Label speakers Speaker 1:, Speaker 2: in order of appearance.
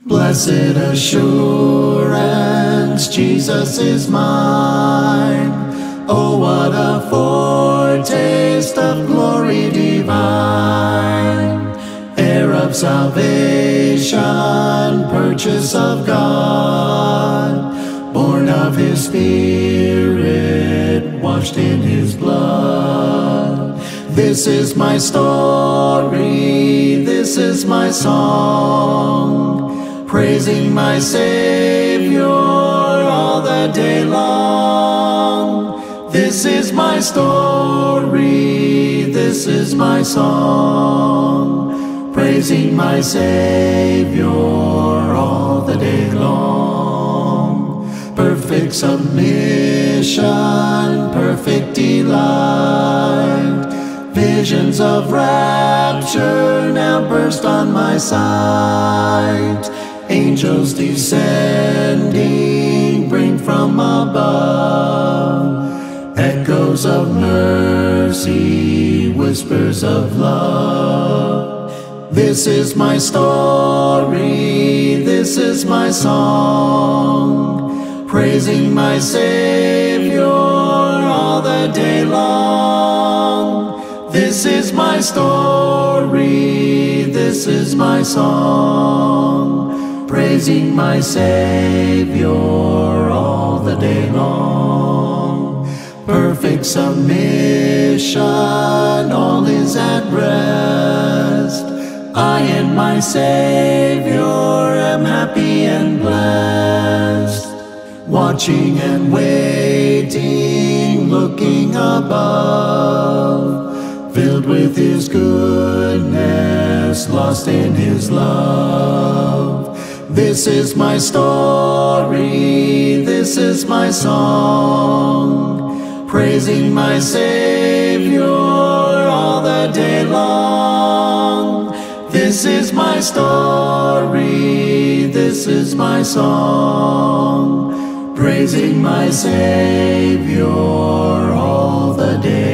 Speaker 1: Blessed assurance, Jesus is mine. Oh, what a foretaste of glory divine. Heir of salvation, purchase of God, born of His Spirit, washed in His blood. This is my story, this is my song, praising my Savior all the day long. This is my story, this is my song, praising my Savior all the day long. Perfect submission, perfect delight, visions of rapture now burst on my sight. Angels descending bring from above echoes of mercy, whispers of love. This is my story, this is my song, praising my Savior all the day long. This is my story, this is my song, praising my Savior all the day long. Perfect submission, all is at rest. I and my Savior am happy and blessed, watching and waiting, looking above, filled with His goodness, lost in His love. This is my story, this is my song, praising my Savior all the day long. This is my story, this is my song, praising my Savior all the day